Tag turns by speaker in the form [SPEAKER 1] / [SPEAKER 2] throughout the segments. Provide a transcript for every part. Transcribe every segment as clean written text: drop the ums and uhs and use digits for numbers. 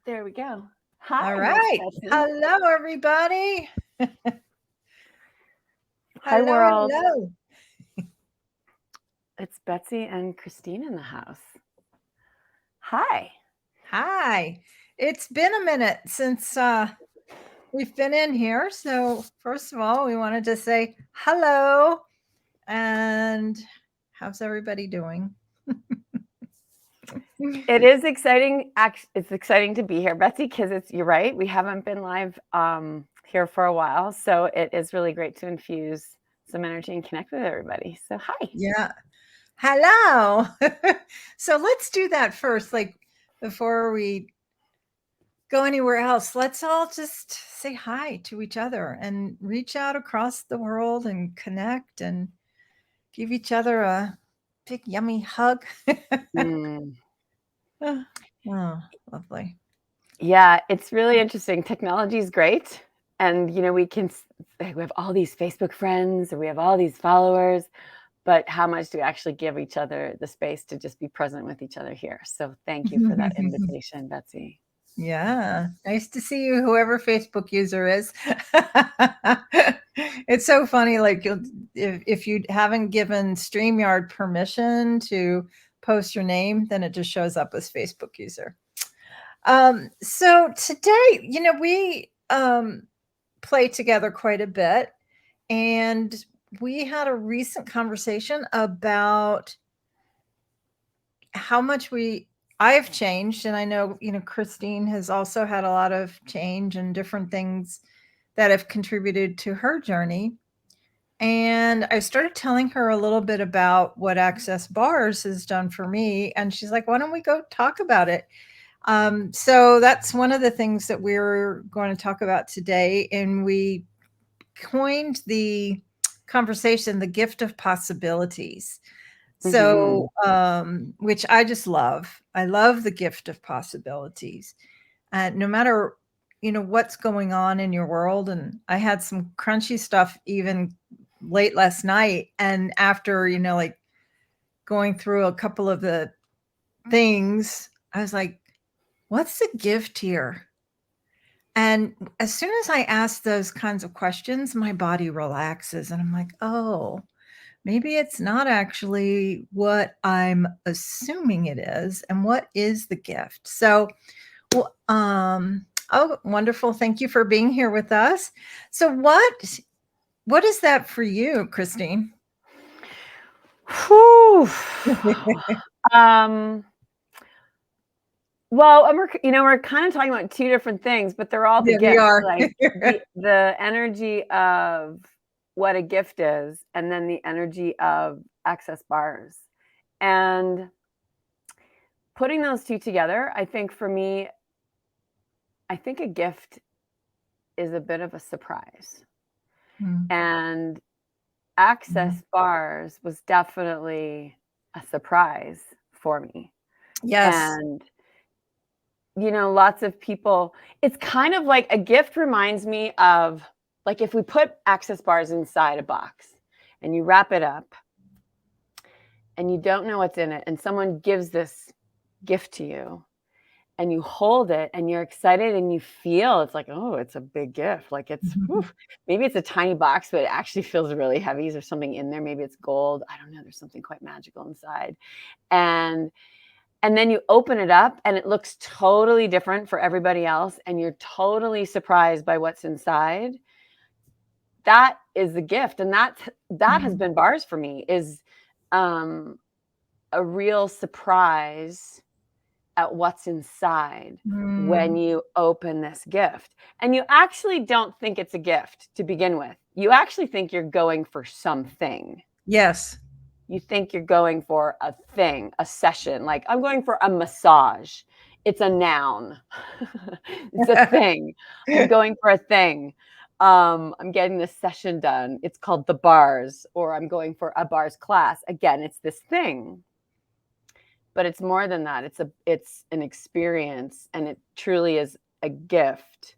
[SPEAKER 1] There we go.
[SPEAKER 2] All
[SPEAKER 1] Hi,
[SPEAKER 2] right.
[SPEAKER 1] Miss Betsy.
[SPEAKER 2] Hello, everybody.
[SPEAKER 1] Hi,
[SPEAKER 2] Hello,
[SPEAKER 1] world.
[SPEAKER 2] hello.
[SPEAKER 1] It's Betsy and Christine in the house. Hi.
[SPEAKER 2] Hi. It's been a minute since we've been in here. So, first of all, we wanted to say hello and how's everybody doing?
[SPEAKER 1] It is exciting. It's exciting to be here, Betsy, because you're right. We haven't been live here for a while. So it is really great to infuse some energy and connect with everybody. So hi.
[SPEAKER 2] Yeah. Hello. So, let's do that first. Like, before we go anywhere else, let's all just say hi to each other and reach out across the world and connect and give each other a big, yummy hug.
[SPEAKER 1] Mm.
[SPEAKER 2] Oh, lovely.
[SPEAKER 1] Yeah, it's really interesting. Technology is great. And, we have all these Facebook friends, or we have all these followers, but how much do we actually give each other the space to just be present with each other here? So thank you for that invitation, Betsy.
[SPEAKER 2] Yeah, nice to see you, whoever Facebook user is. It's so funny. Like, if you haven't given StreamYard permission to post your name, then it just shows up as Facebook user. So today, we play together quite a bit, and we had a recent conversation about how much I've changed, and I know, Christine has also had a lot of change and different things that have contributed to her journey. And I started telling her a little bit about what Access Bars has done for me, and she's like, "Why don't we go talk about it?" So that's one of the things that we're going to talk about today, and we coined the conversation the gift of possibilities. So, which I just love. I love the gift of possibilities. No matter, what's going on in your world. And I had some crunchy stuff even late last night. And after, like going through a couple of the things, I was like, what's the gift here? And as soon as I ask those kinds of questions, my body relaxes and I'm like, oh, maybe it's not actually what I'm assuming it is. And what is the gift? So, well, oh, wonderful. Thank you for being here with us. So what is that for you, Christine?
[SPEAKER 1] Whew. Well, we're kind of talking about two different things, but they're all the
[SPEAKER 2] Yeah, we
[SPEAKER 1] gifts,
[SPEAKER 2] are.
[SPEAKER 1] like the energy of what a gift is, and then the energy of Access Bars. And putting those two together, I think for me, I think a gift is a bit of a surprise. And Access Bars was definitely a surprise for me.
[SPEAKER 2] Yes.
[SPEAKER 1] And lots of people, it's kind of like a gift reminds me of, like, if we put Access Bars inside a box and you wrap it up and you don't know what's in it, and someone gives this gift to you and you hold it and you're excited and you feel it's like, oh, it's a big gift. Like maybe it's a tiny box, but it actually feels really heavy. There's something in there. Maybe it's gold. I don't know. There's something quite magical inside. And then you open it up and it looks totally different for everybody else. And you're totally surprised by what's inside. That is the gift. And that has been bars for me, is a real surprise at what's inside when you open this gift. And you actually don't think it's a gift to begin with. You actually think you're going for something.
[SPEAKER 2] Yes.
[SPEAKER 1] You think you're going for a thing, a session. Like, I'm going for a massage. It's a noun. It's a thing. I'm going for a thing. I'm getting this session done. It's called the bars, or I'm going for a bars class. Again, it's this thing. But it's more than that. It's an experience, and it truly is a gift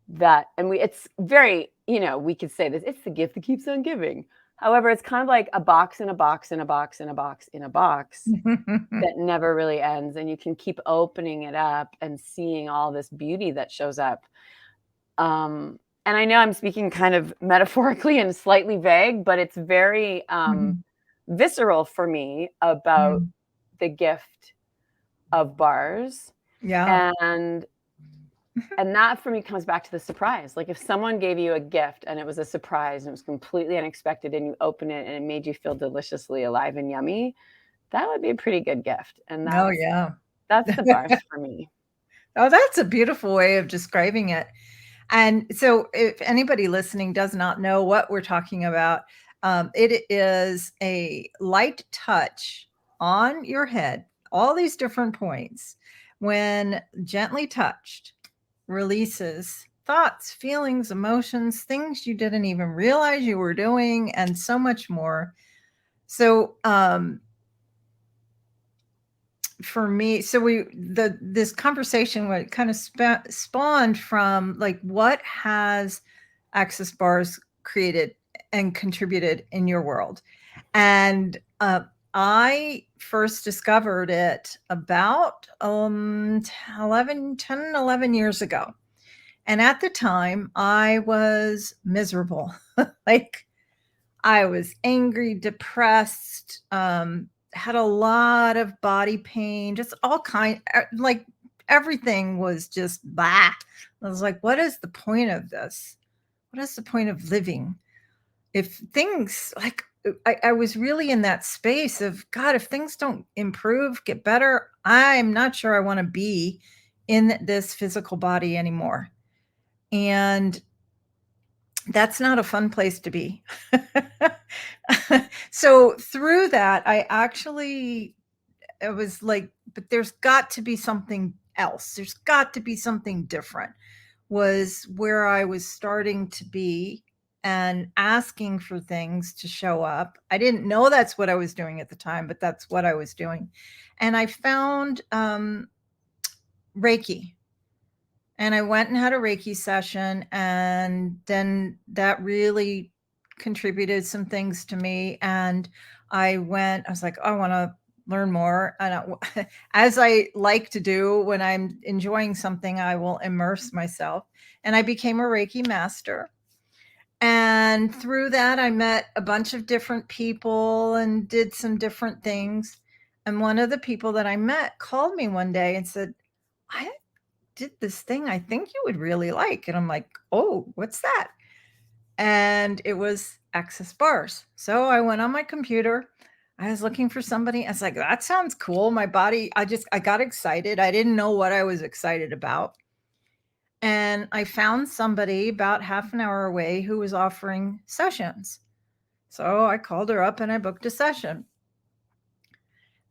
[SPEAKER 1] that, and it's very, we could say this, it's the gift that keeps on giving. However, it's kind of like a box in a box in a box in a box in a box that never really ends, and you can keep opening it up and seeing all this beauty that shows up. And I know I'm speaking kind of metaphorically and slightly vague, but it's very
[SPEAKER 2] Mhm.
[SPEAKER 1] visceral for me about
[SPEAKER 2] Mm.
[SPEAKER 1] the gift of bars.
[SPEAKER 2] Yeah.
[SPEAKER 1] And that for me comes back to the surprise. Like if someone gave you a gift and it was a surprise and it was completely unexpected and you open it and it made you feel deliciously alive and yummy, that would be a pretty good gift. And
[SPEAKER 2] Oh, yeah.
[SPEAKER 1] that's the bars for me.
[SPEAKER 2] Oh, that's a beautiful way of describing it. And so, if anybody listening does not know what we're talking about, it is a light touch on your head, all these different points. When gently touched, releases thoughts, feelings, emotions, things you didn't even realize you were doing, and so much more. So, for me, so this conversation what kind of spawned from like what has access bars created and contributed in your world. And I first discovered it about 11 years ago. And at the time I was miserable. Like I was angry, depressed, had a lot of body pain, just all kind like everything was just blah. I was like, what is the point of this? What is the point of living? If things like I was really in that space of God, if things don't improve, get better, I'm not sure I want to be in this physical body anymore. And that's not a fun place to be. So through that, I actually it was like, but there's got to be something else. There's got to be something different. Was where I was starting to be and asking for things to show up. I didn't know that's what I was doing at the time, but that's what I was doing. And I found Reiki. And I went and had a Reiki session, and then that really contributed some things to me. And I was like, oh, I want to learn more. And as I like to do when I'm enjoying something, I will immerse myself. And I became a Reiki master. And through that, I met a bunch of different people and did some different things. And one of the people that I met called me one day and said, I did this thing I think you would really like. And I'm like, oh, what's that? And it was access bars. So I went on my computer. I was looking for somebody. I was like, that sounds cool. My body, I got excited. I didn't know what I was excited about. And I found somebody about half an hour away who was offering sessions. So I called her up and I booked a session.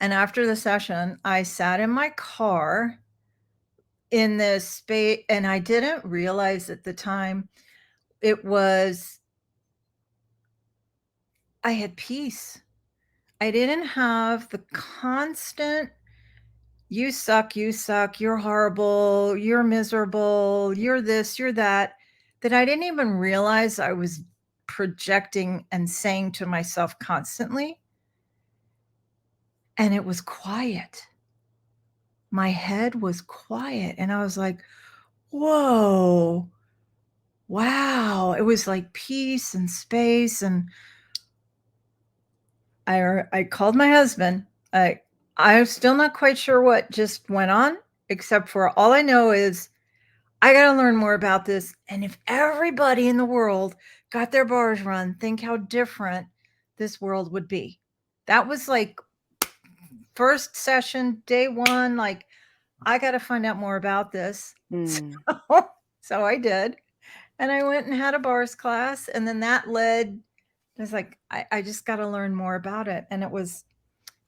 [SPEAKER 2] And after the session, I sat in my car in this space, and I didn't realize at the time it was I had peace. I didn't have the constant you suck, you're horrible, you're miserable, you're this, you're that, that I didn't even realize I was projecting and saying to myself constantly. And it was quiet. My head was quiet. And I was like, whoa, wow. It was like peace and space. And I called my husband. I'm still not quite sure what just went on, except for all I know is I got to learn more about this. And if everybody in the world got their bars run, think how different this world would be. That was like first session, day one. Like, I got to find out more about this.
[SPEAKER 1] Mm.
[SPEAKER 2] So I did. And I went and had a bars class. And then that led, I was like, I just got to learn more about it. And it was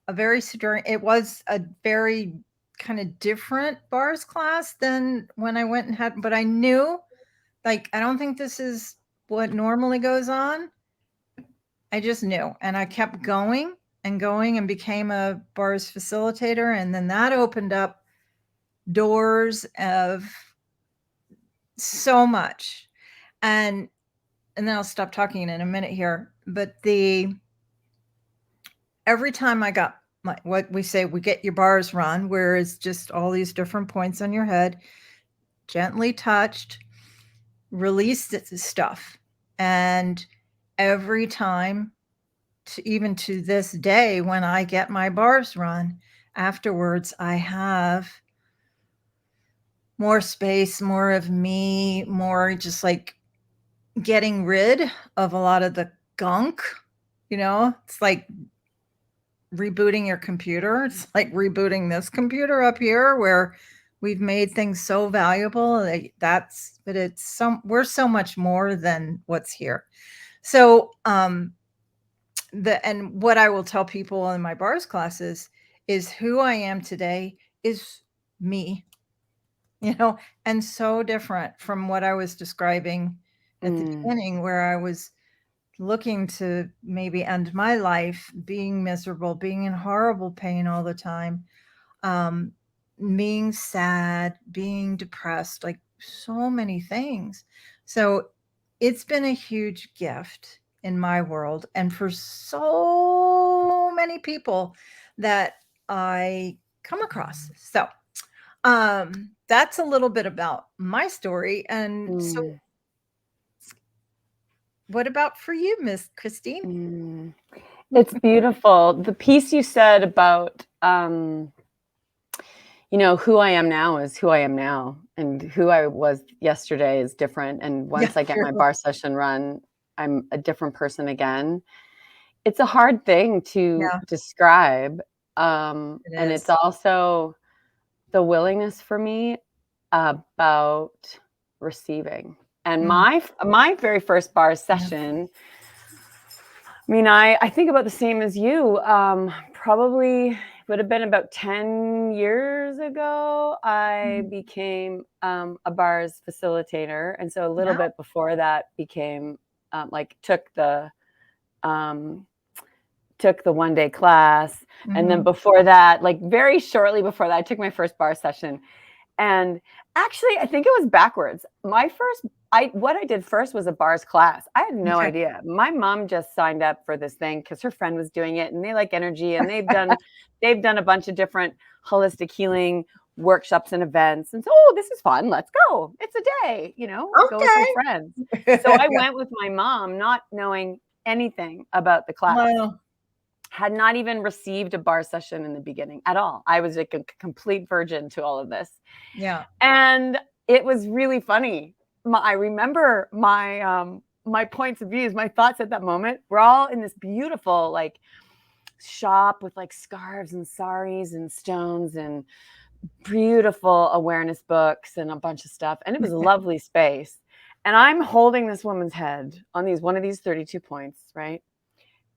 [SPEAKER 2] it was a very kind of different bars class than when I went and had, but I knew like, I don't think this is what normally goes on. I just knew. And I kept going and became a bars facilitator. And then that opened up doors of so much. And then I'll stop talking in a minute here. but the every time I got what we say, we get your bars run, where it's just all these different points on your head, gently touched, released stuff. And every time, even to this day, when I get my bars run, afterwards, I have more space, more of me, more just like getting rid of a lot of the gunk. It's like rebooting your computer. It's like rebooting this computer up here where we've made things so valuable. But we're so much more than what's here. So, and what I will tell people in my bars classes is who I am today is me, and so different from what I was describing at the beginning, where I was looking to maybe end my life, being miserable, being in horrible pain all the time, being sad, being depressed, like so many things. So it's been a huge gift in my world and for so many people that I come across. So that's a little bit about my story. And so what about for you, Miss Christine?
[SPEAKER 1] It's beautiful. The piece you said about, who I am now is who I am now, and who I was yesterday is different. And once I get my bar session run, I'm a different person again. It's a hard thing to describe. And it's also the willingness for me about receiving. And my very first bar session, I mean, I think about the same as you. Probably would have been about 10 years ago. I became a bars facilitator. And so a little bit before that became took the 1-day class. And then before that, like very shortly before that, I took my first bar session. And actually, I think it was backwards. What I did first was a bars class. I had no idea. My mom just signed up for this thing because her friend was doing it, and they like energy, and they've done a bunch of different holistic healing workshops and events. And so, this is fun. Let's go. It's a day, go with my friends. So I went with my mom, not knowing anything about the class.
[SPEAKER 2] Wow.
[SPEAKER 1] Had not even received a bar session in the beginning at all. I was like a complete virgin to all of this.
[SPEAKER 2] Yeah.
[SPEAKER 1] And it was really funny. I remember my points of views, my thoughts at that moment. We're all in this beautiful like shop with like scarves and saris and stones and beautiful awareness books and a bunch of stuff. And it was a lovely space. And I'm holding this woman's head on one of these 32 points, right?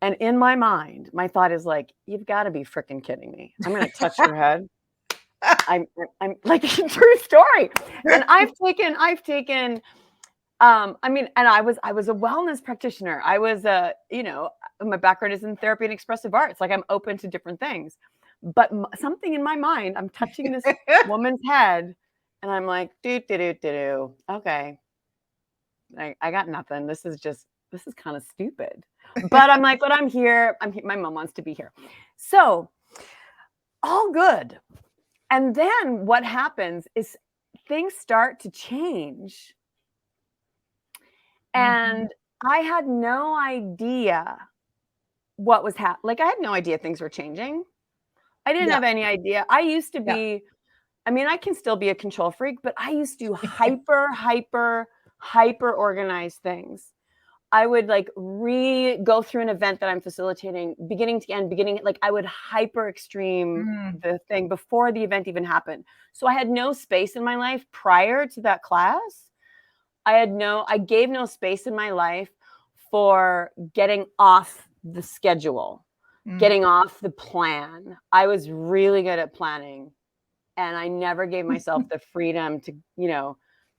[SPEAKER 1] And in my mind, my thought is like, you've got to be freaking kidding me. I'm going to touch your head. I'm like, true story. And I've taken, I mean, and I was a wellness practitioner. I was my background is in therapy and expressive arts. Like I'm open to different things, but something in my mind, I'm touching this woman's head and I'm like, okay. I got nothing. This is kind of stupid. But I'm like, but I'm here. My mom wants to be here. So all good. And then what happens is things start to change. And I had no idea what was happening. Like I had no idea things were changing. I didn't have any idea. I used to be, I mean, I can still be a control freak, but I used to hyper organize things. I would like go through an event that I'm facilitating, beginning to end, like I would hyper extreme the thing before the event even happened. So I had no space in my life prior to that class. I gave no space in my life for getting off the schedule, getting off the plan. I was really good at planning, and I never gave myself the freedom to,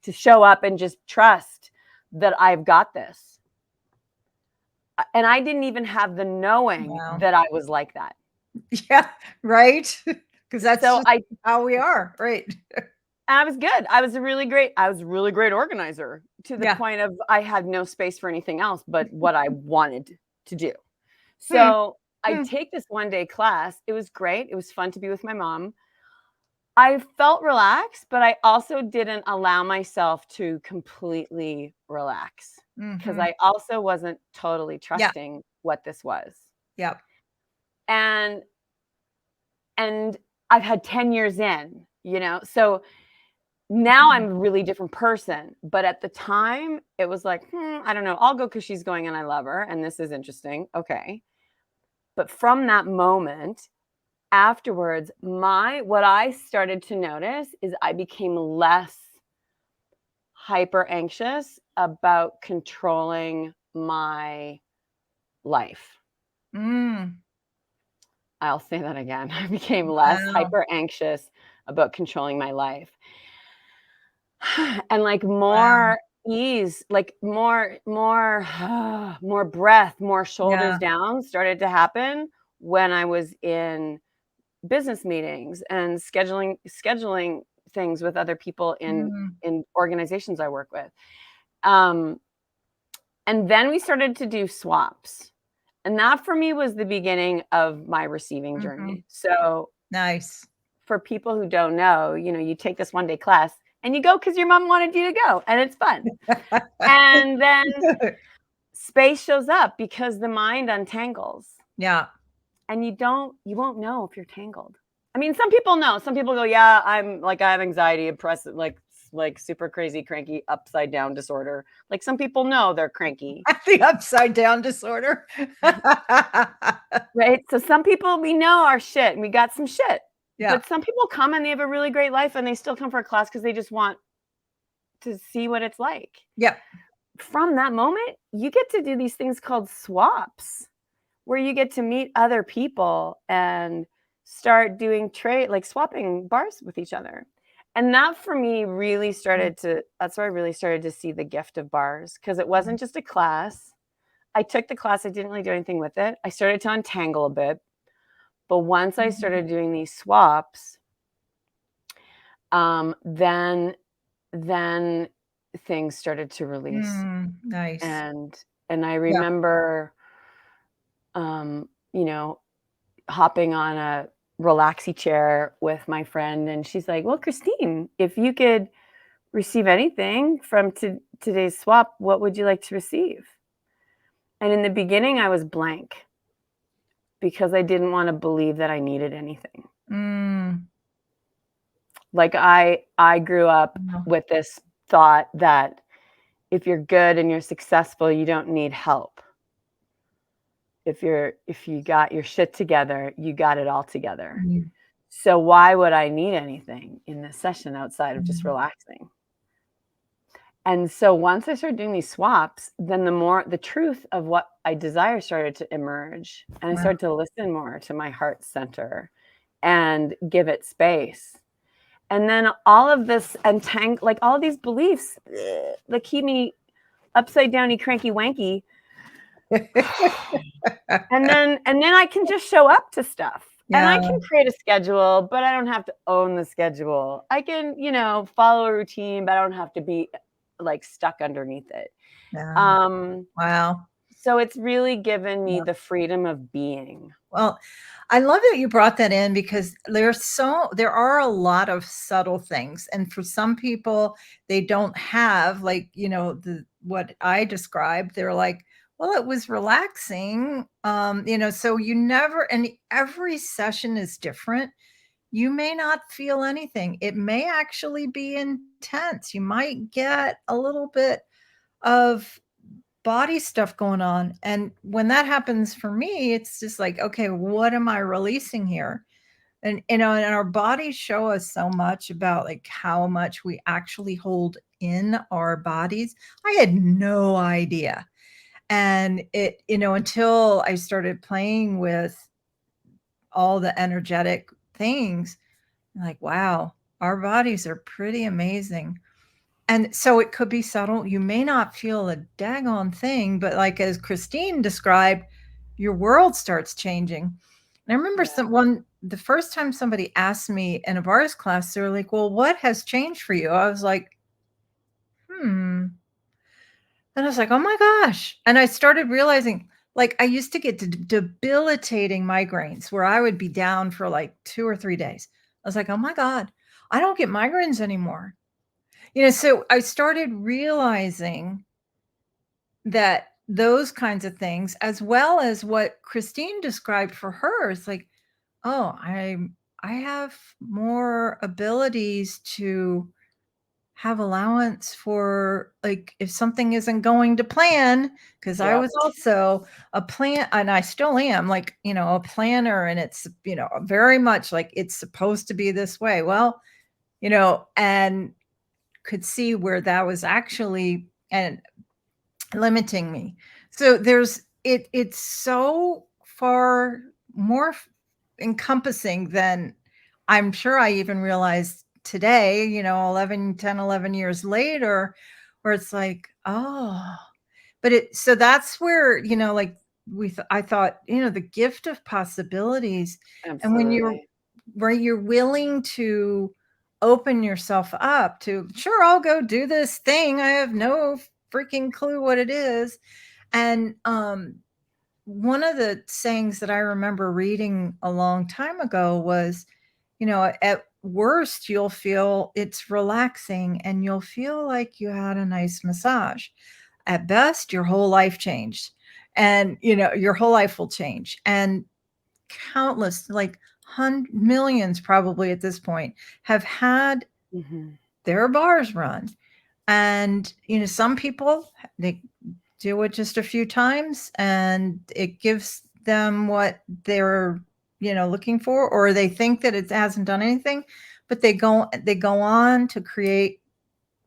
[SPEAKER 1] to show up and just trust that I've got this. And I didn't even have the knowing that I was like that.
[SPEAKER 2] Yeah, right. Because that's how we are, right?
[SPEAKER 1] I was good. I was a really great organizer to the point of I had no space for anything else but what I wanted to do.
[SPEAKER 2] Hmm.
[SPEAKER 1] So I
[SPEAKER 2] Hmm.
[SPEAKER 1] take this 1-day class. It was great. It was fun to be with my mom. I felt relaxed, but I also didn't allow myself to completely relax because
[SPEAKER 2] Mhm.
[SPEAKER 1] I also wasn't totally
[SPEAKER 2] Yeah.
[SPEAKER 1] trusting what this was.
[SPEAKER 2] Yeah.
[SPEAKER 1] And and I've had 10 years in, so now I'm
[SPEAKER 2] Mhm.
[SPEAKER 1] a really different person, but at the time, it was like, I don't know, I'll go because she's going and I love her, and this is interesting, okay. But from that moment, afterwards, what I started to notice is I became less hyper anxious about controlling my life.
[SPEAKER 2] Mm.
[SPEAKER 1] I'll say that again. I became less
[SPEAKER 2] Wow.
[SPEAKER 1] hyper anxious about controlling my life. And like
[SPEAKER 2] Wow.
[SPEAKER 1] more ease, like more more breath, more shoulders
[SPEAKER 2] Yeah.
[SPEAKER 1] down started to happen when I was in business meetings and scheduling things with other people
[SPEAKER 2] Mm.
[SPEAKER 1] in organizations I work with. Um, and then we started to do swaps. And that for me was the beginning of my receiving
[SPEAKER 2] Mhm.
[SPEAKER 1] journey. So
[SPEAKER 2] Nice.
[SPEAKER 1] for people who don't know, you take this 1-day class and you go because your mom wanted you to go and it's fun. And then space shows up because the mind untangles
[SPEAKER 2] Yeah.
[SPEAKER 1] and you won't know if you're tangled. I mean, some people know. Some people go, yeah, I have anxiety, depressive, like super crazy, cranky, upside down disorder. Like some people know they're cranky,
[SPEAKER 2] The upside down disorder.
[SPEAKER 1] right? So some people we know our shit and we got some shit.
[SPEAKER 2] Yeah.
[SPEAKER 1] But some people come and they have a really great life and they still come for a class because they just want to see what it's like.
[SPEAKER 2] Yep.
[SPEAKER 1] From that moment, you get to do these things called swaps where you get to meet other people and start doing trade, like swapping bars with each other. And that for me really
[SPEAKER 2] Mm.
[SPEAKER 1] that's where I really started to see the gift of bars because it
[SPEAKER 2] Mhm.
[SPEAKER 1] wasn't just a class. I took the class, I didn't really do anything with it. I started to untangle a bit. But once I
[SPEAKER 2] Mhm.
[SPEAKER 1] started doing these swaps, then then things started to release.
[SPEAKER 2] Mm. Nice.
[SPEAKER 1] And I
[SPEAKER 2] Yeah.
[SPEAKER 1] remember um, you know, hopping on a relaxy chair with my friend and she's like, "Well, Christine, if you could receive anything from today's swap, what would you like to receive?" And in the beginning I was blank because I didn't want to believe that I needed anything.
[SPEAKER 2] Mm.
[SPEAKER 1] Like I grew up
[SPEAKER 2] No.
[SPEAKER 1] with this thought that if you're good and you're successful, you don't need help. If you got your shit together, you got it all together.
[SPEAKER 2] Mm.
[SPEAKER 1] So why would I need anything in this session outside of just
[SPEAKER 2] Mm.
[SPEAKER 1] relaxing? And so once I started doing these swaps, then the truth of what I desire started to emerge. And I
[SPEAKER 2] Wow.
[SPEAKER 1] started to listen more to my heart center and give it space. And then all of this like all of these beliefs that keep me upside downy, cranky wanky. And then I can just show up to stuff. And
[SPEAKER 2] Yeah.
[SPEAKER 1] I can create a schedule, but I don't have to own the schedule. I can, follow a routine, but I don't have to be like stuck underneath it.
[SPEAKER 2] Yeah.
[SPEAKER 1] Um,
[SPEAKER 2] Wow.
[SPEAKER 1] so it's really given me
[SPEAKER 2] Yeah.
[SPEAKER 1] the freedom of being.
[SPEAKER 2] Well, I love that you brought that in because there are a lot of subtle things. And for some people, they don't have like, the what I described. They're like, well, it was relaxing. So you never and every session is different. You may not feel anything. It may actually be intense. You might get a little bit of body stuff going on. And when that happens for me, it's just like, okay, what am I releasing here? And our bodies show us so much about like how much we actually hold in our bodies. I had no idea. And until I started playing with all the energetic things, like, wow, our bodies are pretty amazing. And so it could be subtle. You may not feel a daggone thing, but like as Christine described, your world starts changing. And I remember
[SPEAKER 1] Yeah.
[SPEAKER 2] the first time somebody asked me in a bars class, they were like, well, what has changed for you? I was like, hmm. And I was like, oh my gosh. And I started realizing Like, I used to get debilitating migraines where I would be down for like 2 or 3 days. I was like, "Oh my god, I don't get migraines anymore." So I started realizing that those kinds of things, as well as what Christine described for her, is like, "Oh, I have more abilities to have allowance for, like, if something isn't going to plan, because I
[SPEAKER 1] Yep.
[SPEAKER 2] was also a plan and I still am, like, a planner, and it's, very much like it's supposed to be this way. Well, and could see where that was actually and limiting me. So it's so far more encompassing than I'm sure I even realized today, 11 years later, where it's like, oh, but so that's where, like I thought, the gift of possibilities. And when
[SPEAKER 1] Absolutely.
[SPEAKER 2] where you're willing to open yourself up to, sure, I'll go do this thing. I have no freaking clue what it is. And one of the sayings that I remember reading a long time ago was, at worst, you'll feel it's relaxing and you'll feel like you had a nice massage. At best, your whole life changed. And, your whole life will change. And countless, like millions probably at this point, have had
[SPEAKER 1] Mhm.
[SPEAKER 2] their bars run. And, some people, they do it just a few times and it gives them what they're, looking for, or they think that it hasn't done anything, but they go on to create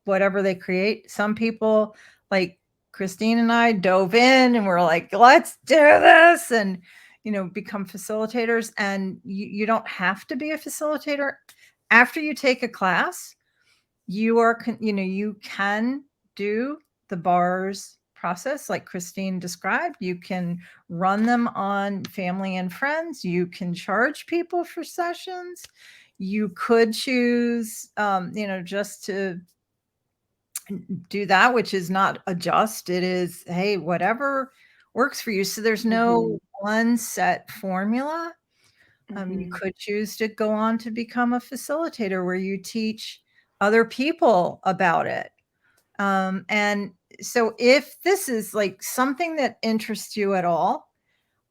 [SPEAKER 2] whatever they create. Some people, like Christine and I, dove in and we're like, let's do this, and become facilitators. And you don't have to be a facilitator. After you take a class, you can do the bars process like Christine described. You can run them on family and friends. You can charge people for sessions. You could choose, just to do that, which is not adjust. It is, hey, whatever works for you. So there's no
[SPEAKER 1] Mhm.
[SPEAKER 2] one set formula. You
[SPEAKER 1] Mhm.
[SPEAKER 2] could choose to go on to become a facilitator where you teach other people about it. And so if this is like something that interests you at all,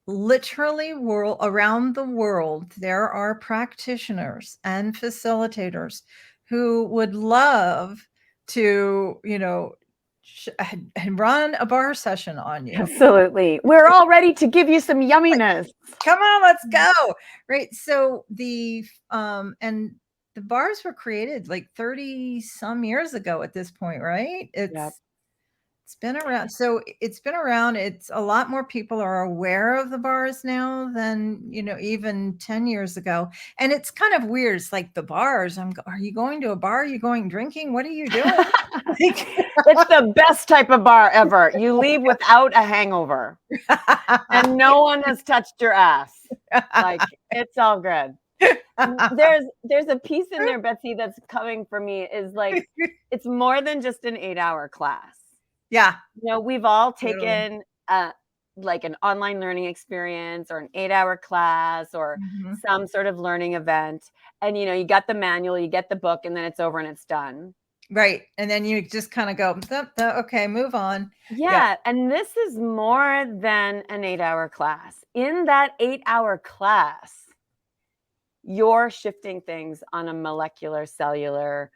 [SPEAKER 2] literally around the world, there are practitioners and facilitators who would love to, and run a bar session on you.
[SPEAKER 1] Absolutely. We're all ready to give you some
[SPEAKER 2] Like,
[SPEAKER 1] yumminess.
[SPEAKER 2] come on, let's go. Right. So and the bars were created like 30 some years ago at this point, right?
[SPEAKER 1] Yep.
[SPEAKER 2] It's been around. So it's been around. It's a lot more people are aware of the bars now than, even 10 years ago. And it's kind of weird. It's like the bars. Are you going to a bar? Are you going drinking? What are you doing? Like,
[SPEAKER 1] It's the best type of bar ever. You leave without a hangover, and no one has touched your ass. Like, it's all good. There's a piece in there, Betsy, that's coming for me is like, it's more than just an 8-hour class.
[SPEAKER 2] Yeah,
[SPEAKER 1] We've all
[SPEAKER 2] totally.
[SPEAKER 1] taken, like, an online learning experience or an 8-hour class or
[SPEAKER 2] Mhm.
[SPEAKER 1] some sort of learning event, and, you got the manual, you get the book, and then it's over and it's done.
[SPEAKER 2] Right. And then you just kind of go, okay, move on. Yep.
[SPEAKER 1] Yeah, and this is more than an 8-hour class. In that 8-hour class, you're shifting things on a molecular, cellular,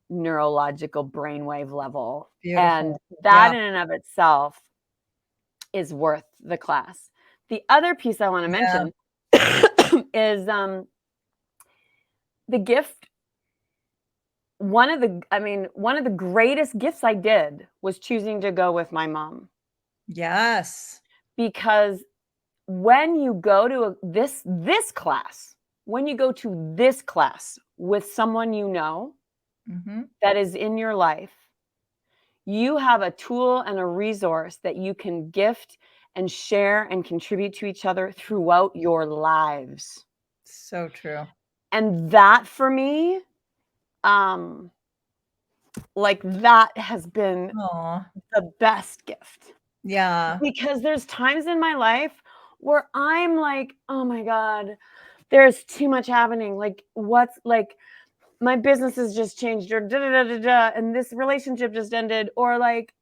[SPEAKER 1] neurological brainwave level, and
[SPEAKER 2] Beautiful.
[SPEAKER 1] that
[SPEAKER 2] Yeah.
[SPEAKER 1] in and of itself is worth the class. The other piece I wanna
[SPEAKER 2] Yeah.
[SPEAKER 1] mention is, the gift one of the greatest gifts I did was choosing to go with my mom,
[SPEAKER 2] Yes.
[SPEAKER 1] because when you go to when you go to this class with someone
[SPEAKER 2] Hmm.
[SPEAKER 1] that is in your life, you have a tool and a resource that you can gift and share and contribute to each other throughout your lives.
[SPEAKER 2] So true.
[SPEAKER 1] And that for me, like that has been
[SPEAKER 2] Aw.
[SPEAKER 1] the best gift.
[SPEAKER 2] Yeah.
[SPEAKER 1] because there's times in my life where I'm like, "Oh my god, there's too much happening." Like, what's like my business has just changed, or da da da da da, and this relationship just ended, or like,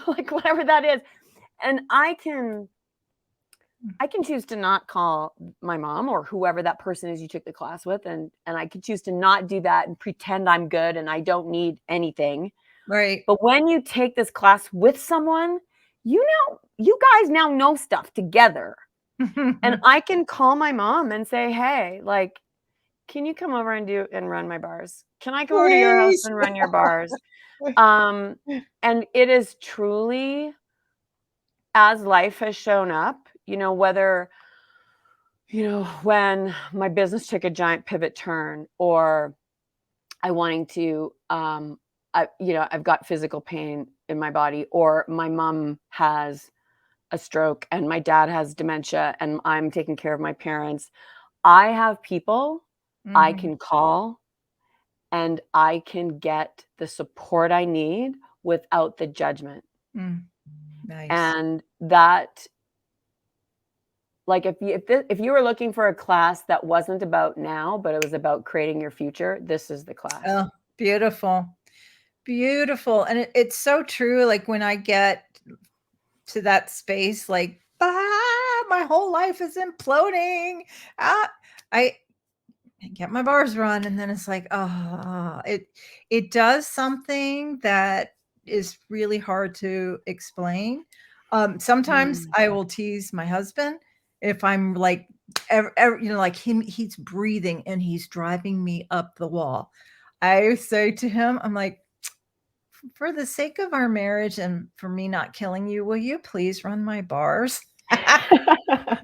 [SPEAKER 1] like whatever that is. And I can choose to not call my mom or whoever that person is you took the class with, and I could choose to not do that and pretend I'm good and I don't need anything.
[SPEAKER 2] Right.
[SPEAKER 1] But when you take this class with someone, you guys now know stuff together. And I can call my mom and say, "Hey, like, can you come over and run my bars? Can I come over to your house
[SPEAKER 2] Please.
[SPEAKER 1] and run your bars?" Um, and it is truly, as life has shown up, whether, when my business took a giant pivot turn, or I wanting to, I've got physical pain in my body, or my mom has a stroke and my dad has dementia and I'm taking care of my parents. I have people I
[SPEAKER 2] Mhm.
[SPEAKER 1] can call and I can get the support I need without the judgment.
[SPEAKER 2] Mm, nice.
[SPEAKER 1] And that, like, if you were looking for a class that wasn't about now, but it was about creating your future, this is the class.
[SPEAKER 2] Oh, beautiful. Beautiful. And it's so true. Like when I get to that space, like, my whole life is imploding. Ah, I get my bars run, and then it's like, oh, it does something that is really hard to explain. Sometimes
[SPEAKER 1] Mm.
[SPEAKER 2] I will tease my husband if I'm like, like he's breathing and he's driving me up the wall. I say to him, I'm like, for the sake of our marriage and for me not killing you, will you please run my bars? And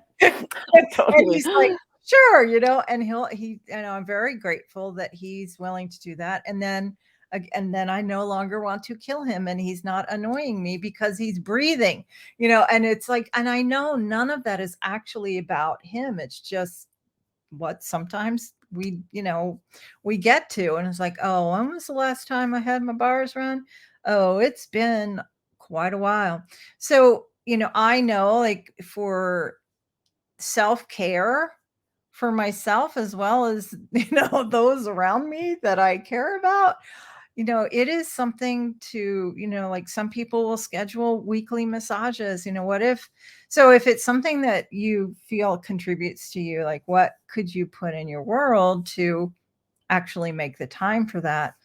[SPEAKER 1] Totally.
[SPEAKER 2] he's like, "Sure," and I'm very grateful that he's willing to do that. And then I no longer want to kill him and he's not annoying me because he's breathing, and it's like, and I know none of that is actually about him. It's just what sometimes we get to, and it's like, oh, when was the last time I had my bars run? Oh, it's been quite a while. So I know, like, for self-care for myself as well as those around me that I care about, it is something to, like, some people will schedule weekly massages. If it's something that you feel contributes to you, like, what could you put in your world to actually make the time for that?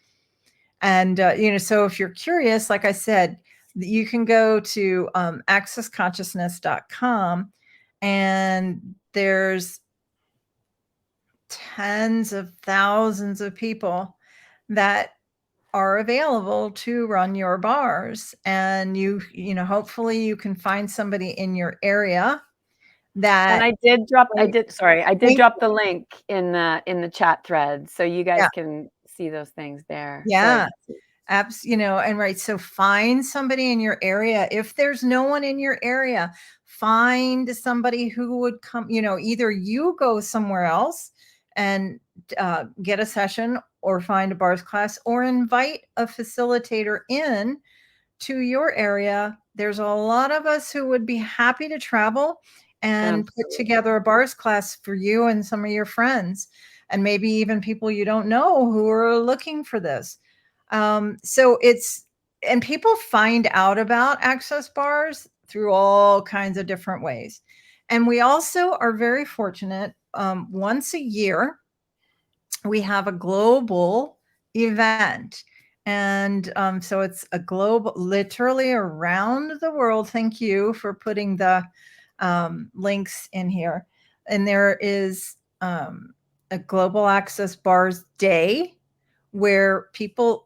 [SPEAKER 2] And so if you're curious, like I said, you can go to accessconsciousness.com, and there's tens of thousands of people that are available to run your bars. And hopefully you can find somebody in your area
[SPEAKER 1] And
[SPEAKER 2] that like,
[SPEAKER 1] I did
[SPEAKER 2] thank
[SPEAKER 1] drop the link in the chat thread, so you
[SPEAKER 2] yeah,
[SPEAKER 1] guys can see those things there. So
[SPEAKER 2] yeah, and right. So find somebody in your area. If there's no one in your area, find somebody who would come, either you go somewhere else and get a session, or find a bars class, or invite a facilitator in to your area. There's a lot of us who would be happy to travel and put
[SPEAKER 1] absolutely.
[SPEAKER 2] together a bars class for you and some of your friends, and maybe even people you don't know who are looking for this. And people find out about access bars through all kinds of different ways. And we also are very fortunate. Once a year, we have a global event. And so it's a global, literally around the world. Thank you for putting the links in here. And there is a Global Access Bars Day where people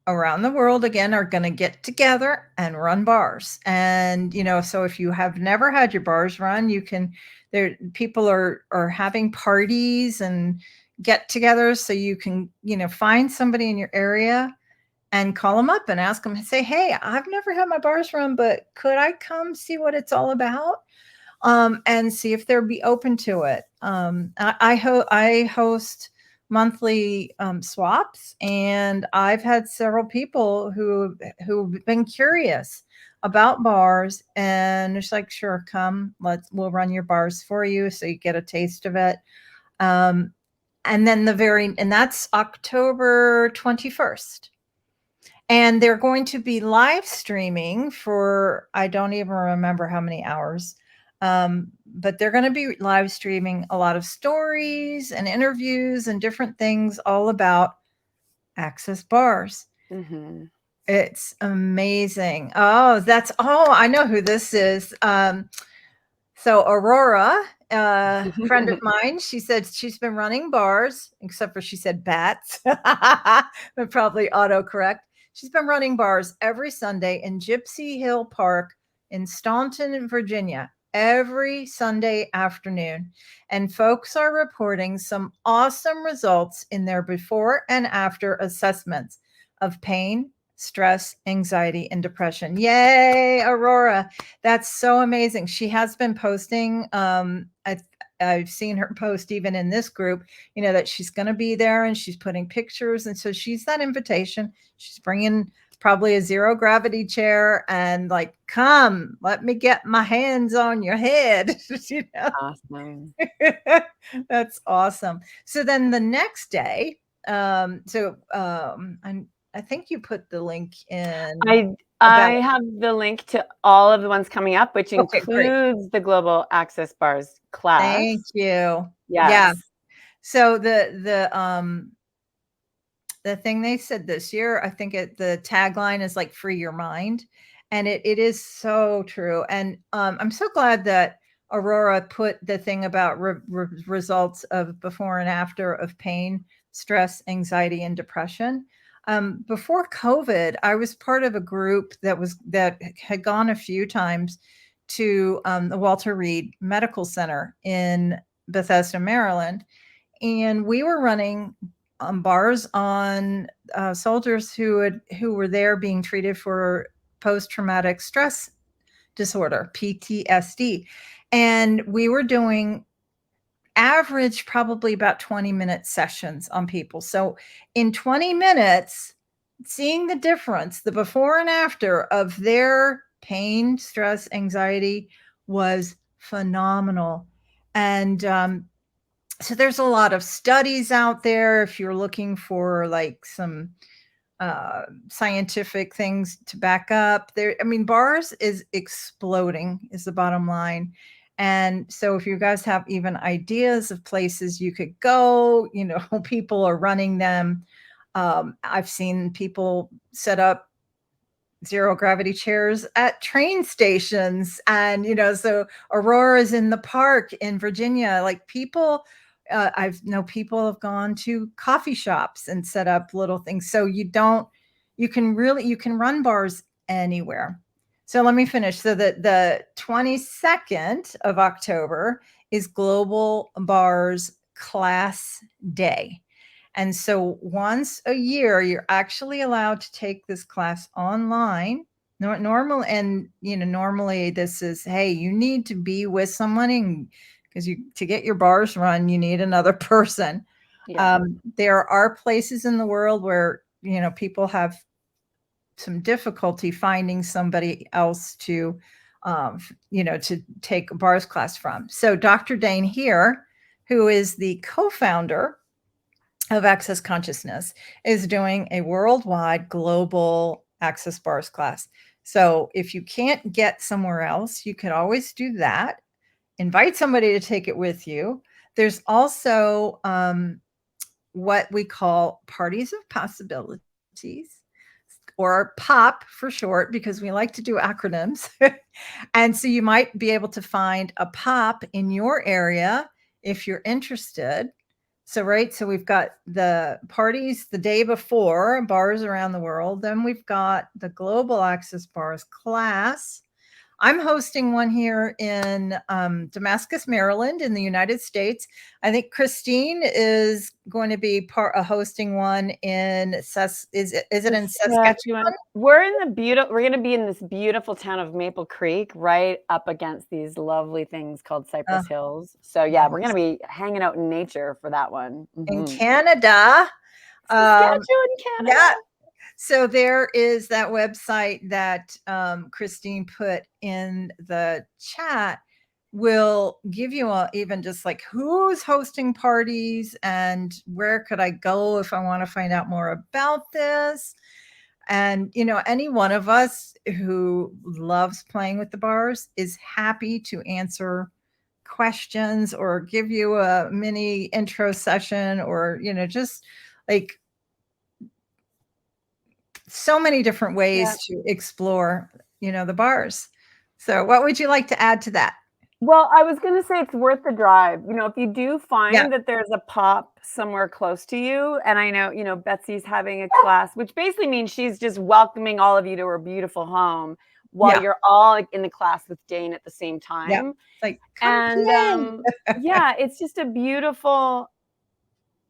[SPEAKER 2] around the world, again, are going to get together and run bars. And so if you have never had your bars run, you can, there people are having parties and get-togethers, so you can find somebody in your area and call them up and ask them, say, hey, I've never had my bars run, but could I come see what it's all about? And see if they'll be open to it. I host monthly swaps, and I've had several people who've been curious about bars, and it's like, sure, come, we'll run your bars for you so you get a taste of it. Um, and then and that's October 21st. And they're going to be live streaming for, I don't even remember how many hours. But they're going to be live streaming a lot of stories and interviews and different things all about Access bars.
[SPEAKER 1] Mm-hmm.
[SPEAKER 2] It's amazing. Oh, I know who this is. So Aurora, friend of mine, she said she's been running bars, except for she said bats, but probably autocorrect. She's been running bars every Sunday in Gypsy Hill Park in Staunton, Virginia, every Sunday afternoon. And folks are reporting some awesome results in their before and after assessments of pain, stress, anxiety, and depression. Yay, Aurora. That's so amazing. She has been posting. I've seen her post even in this group, that she's going to be there, and she's putting pictures. And so she's that invitation. She's bringing probably a zero gravity chair and like, come, let me get my hands on your head.
[SPEAKER 1] Awesome.
[SPEAKER 2] That's awesome. So then the next day, I think you put the link in.
[SPEAKER 1] I have the link to all of the ones coming up, which
[SPEAKER 2] Okay, great.
[SPEAKER 1] includes the Global Access Bars class.
[SPEAKER 2] Thank you. Yeah.
[SPEAKER 1] Yes.
[SPEAKER 2] So the thing they said this year, I think the tagline is like free your mind. And it is so true. And I'm so glad that Aurora put the thing about results of before and after of pain, stress, anxiety, and depression. Before COVID, I was part of a group that had gone a few times to the Walter Reed Medical Center in Bethesda, Maryland, and we were running bars on soldiers who were there being treated for post-traumatic stress disorder, PTSD, and we were doing average probably about 20-minute sessions on people. So in 20 minutes, seeing the difference, the before and after of their pain, stress, anxiety was phenomenal. And so there's a lot of studies out there if you're looking for like some scientific things to back up there. I mean, bars is exploding is the bottom line. And so if you guys have even ideas of places you could go, people are running them. I've seen people set up zero gravity chairs at train stations, and so Aurora's in the park in Virginia. Like people, I've know people have gone to coffee shops and set up little things. So you can run bars anywhere. So let me finish. So the 22nd of October is Global Bars Class Day. And so once a year, you're actually allowed to take this class online. Normally this is, hey, you need to be with someone, because to get your bars run, you need another person.
[SPEAKER 1] Yeah.
[SPEAKER 2] There are places in the world where, people have some difficulty finding somebody else to take a bars class from. So Dr. Dane here, who is the co-founder of Access Consciousness, is doing a worldwide global Access Bars class. So if you can't get somewhere else, you can always do that. Invite somebody to take it with you. There's also what we call parties of possibilities, or POP for short, because we like to do acronyms. And so you might be able to find a POP in your area if you're interested. So we've got the parties the day before, bars around the world. Then we've got the Global Access Bars class I'm hosting one here in Damascus, Maryland, in the United States. I think Christine is going to be hosting one in is it in Saskatchewan?
[SPEAKER 1] We're going to be in this beautiful town of Maple Creek, right up against these lovely things called Cypress Hills. So yeah,
[SPEAKER 2] nice.
[SPEAKER 1] we're going to be hanging out in nature for that one.
[SPEAKER 2] In Canada.
[SPEAKER 1] Saskatchewan, Canada.
[SPEAKER 2] Yeah. So there is that website that Christine put in the chat. Will give you even just like who's hosting parties and where could I go if I want to find out more about this. And, any one of us who loves playing with the bars is happy to answer questions or give you a mini intro session or, just like so many different ways to explore, the bars. So what would you like to add to that?
[SPEAKER 1] Well, I was going to say it's worth the drive. If you do find that there's a pop somewhere close to you, and I know, Betsy's having a class, which basically means she's just welcoming all of you to her beautiful home while you're all in the class with Dane at the same time.
[SPEAKER 2] Yeah. Like, and
[SPEAKER 1] yeah, it's just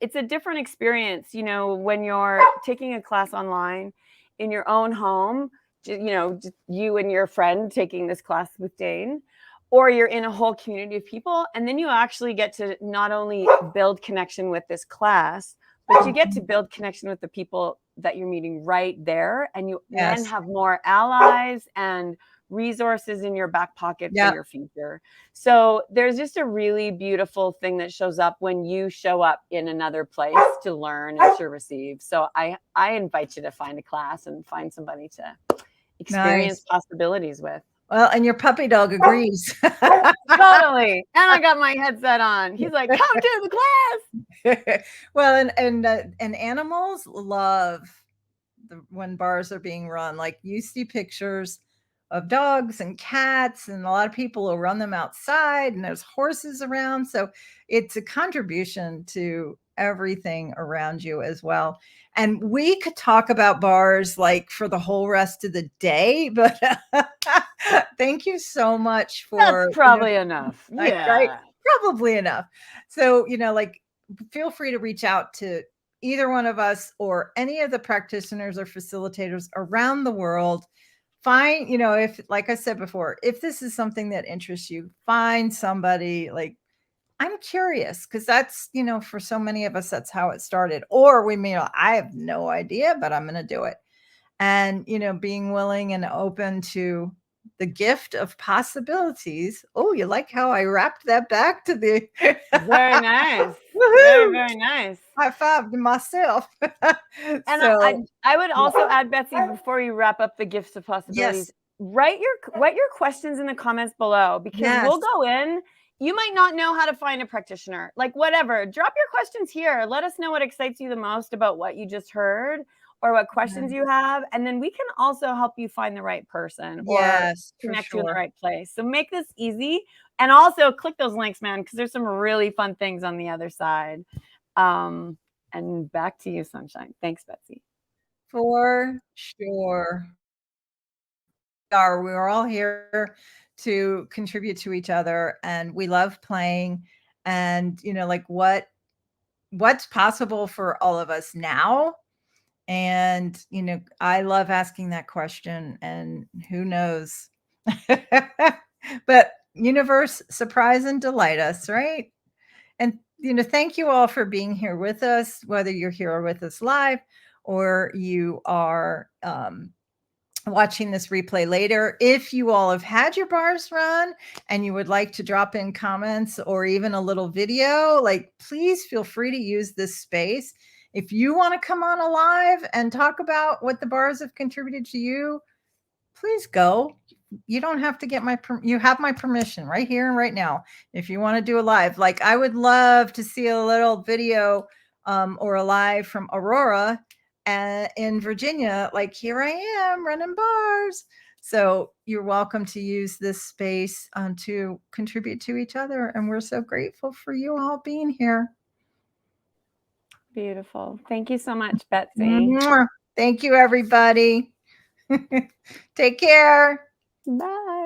[SPEAKER 1] it's a different experience, when you're taking a class online in your own home, just you and your friend taking this class with Dane, or you're in a whole community of people. And then you actually get to not only build connection with this class, but you get to build connection with the people that you're meeting right there. And you then have more allies and resources in your back pocket for your future. So there's just a really beautiful thing that shows up when you show up in another place to learn and to receive. So I invite you to find a class and find somebody to experience possibilities with.
[SPEAKER 2] Well, and your puppy dog agrees.
[SPEAKER 1] Totally. And I got my headset on. He's like, come to the class.
[SPEAKER 2] Well, and animals love when bars are being run. Like you see pictures of dogs and cats, and a lot of people will run them outside, and there's horses around. So it's a contribution to everything around you as well. And we could talk about bars like for the whole rest of the day, but thank you so much for
[SPEAKER 1] that's probably enough. Yeah.
[SPEAKER 2] Right? Probably enough. So, like feel free to reach out to either one of us or any of the practitioners or facilitators around the world. Find, if, like I said before, if this is something that interests you, find somebody like, I'm curious, because that's, for so many of us, that's how it started. Or we may, I have no idea, but I'm going to do it. And, being willing and open to the gift of possibilities. Oh, you like how I wrapped that back to the
[SPEAKER 1] very nice. Very, very nice.
[SPEAKER 2] High five to myself.
[SPEAKER 1] And so, I would also add, Betsy, before you wrap up the gifts of possibilities, write your questions in the comments below, because we'll go in. You might not know how to find a practitioner, like whatever. Drop your questions here. Let us know what excites you the most about what you just heard, or what questions you have. And then we can also help you find the right person or connect you in the right place. So make this easy. And also click those links, man, because there's some really fun things on the other side. And back to you, Sunshine. Thanks, Betsy.
[SPEAKER 2] For sure. We're all here to contribute to each other, and we love playing. And, like what's possible for all of us now. And, I love asking that question, and who knows, but universe, surprise and delight us. Right. And, thank you all for being here with us, whether you're here with us live or you are watching this replay later. If you all have had your bars run and you would like to drop in comments or even a little video, like please feel free to use this space. If you want to come on alive and talk about what the bars have contributed to you, please go. You don't have to get you have my permission right here and right now. If you want to do a live, like I would love to see a little video or a live from Aurora in Virginia. Like, here I am running bars. So you're welcome to use this space to contribute to each other. And we're so grateful for you all being here.
[SPEAKER 1] Beautiful. Thank you so much, Betsy.
[SPEAKER 2] Thank you, everybody. Take care.
[SPEAKER 1] Bye.